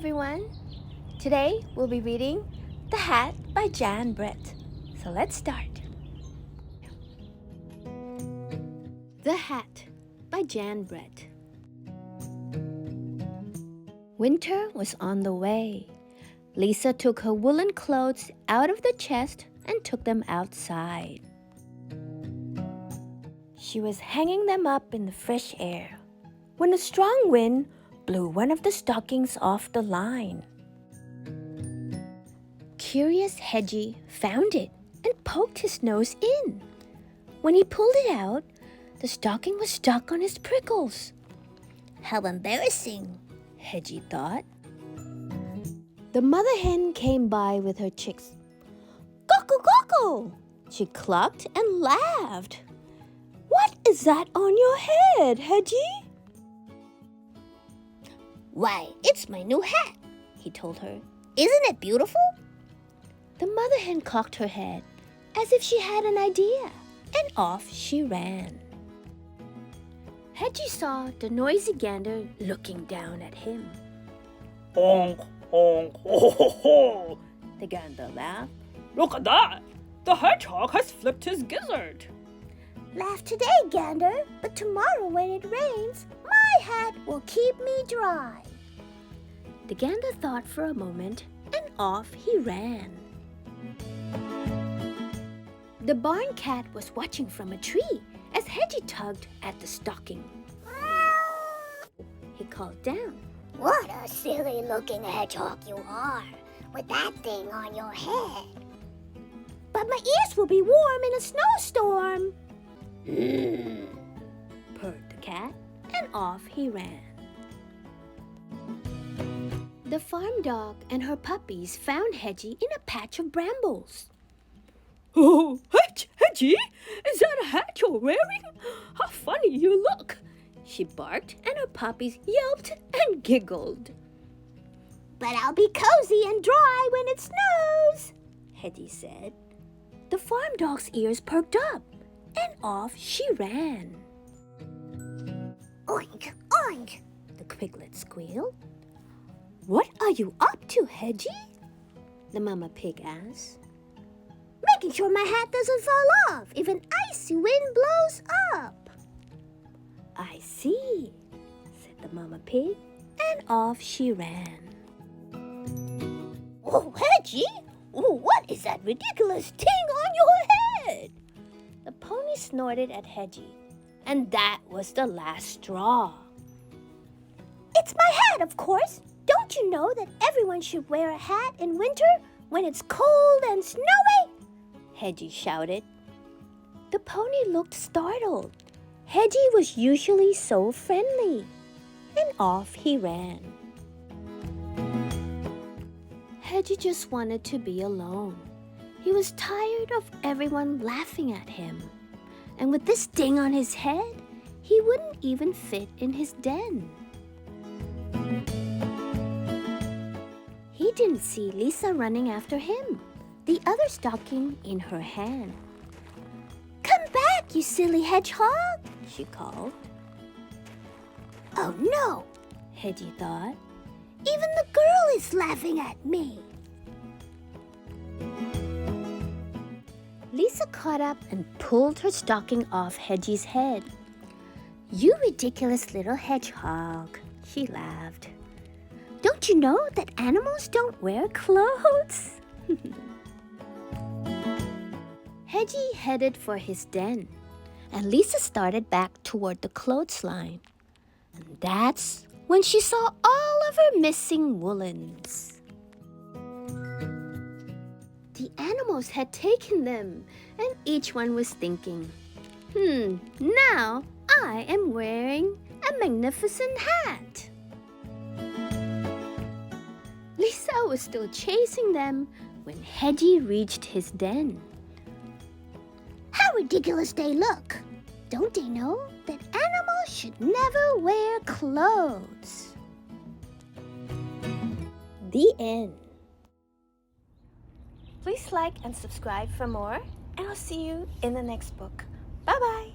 everyone! Today we'll be reading The Hat by Jan Brett. So let's start. The Hat by Jan Brett. Winter was on the way. Lisa took her woolen clothes out of the chest and took them outside. She was hanging them up in the fresh air when a strong wind blew one of the stockings off the line. Curious Hedgie found it and poked his nose in. When he pulled it out, the stocking was stuck on his prickles. How embarrassing, Hedgie thought. The mother hen came by with her chicks. "Cockle, cockle!" She clucked and laughed. "What is that on your head, Hedgie?" "Why, it's my new hat," he told her. "Isn't it beautiful?" The mother hen cocked her head as if she had an idea, and off she ran. Hedgie saw the noisy gander looking down at him. Honk, honk, ho, ho, ho. The gander laughed. Look at that! The hedgehog has flipped his gizzard. "Laugh today, gander, but tomorrow when it rains, my hat will keep me dry." The gander thought for a moment, and off he ran. The barn cat was watching from a tree as Hedgie tugged at the stocking. He called down. "What a silly-looking hedgehog you are, with that thing on your head." "But my ears will be warm in a snowstorm." Purred the cat, and off he ran. The farm dog and her puppies found Hedgie in a patch of brambles. Oh, Hedgie, is that a hat you're wearing? How funny you look. She barked, and her puppies yelped and giggled. "But I'll be cozy and dry when it snows," Hedgie said. The farm dog's ears perked up, and off she ran. "Oink, oink," the piglet squealed. "What are you up to, Hedgie?" the mama pig asked. "Making sure my hat doesn't fall off if an icy wind blows up." "I see," said the mama pig, and off she ran. "Oh, Hedgie, what is that ridiculous thing on your head?" The pony snorted at Hedgie, and that was the last straw. "It's my hat, of course. Don't you know that everyone should wear a hat in winter when it's cold and snowy?" Hedgie shouted. The pony looked startled. Hedgie was usually so friendly, and off he ran. Hedgie just wanted to be alone. He was tired of everyone laughing at him. And with this ding on his head, he wouldn't even fit in his den. He didn't see Lisa running after him, the other stocking in her hand. "Come back, you silly hedgehog," she called. "Oh no," Hedgie thought. "even the girl is laughing at me." Lisa caught up and pulled her stocking off Hedgie's head. "You ridiculous little hedgehog," she laughed. "Don't you know that animals don't wear clothes?" Hedgie headed for his den, and Lisa started back toward the clothesline. And that's when she saw all of her missing woolens. The animals had taken them, and each one was thinking, now I am wearing a magnificent hat. Lisa was still chasing them when Hedgie reached his den. How ridiculous they look. Don't they know that animals should never wear clothes? The end. Please like and subscribe for more, and I'll see you in the next book. Bye-bye.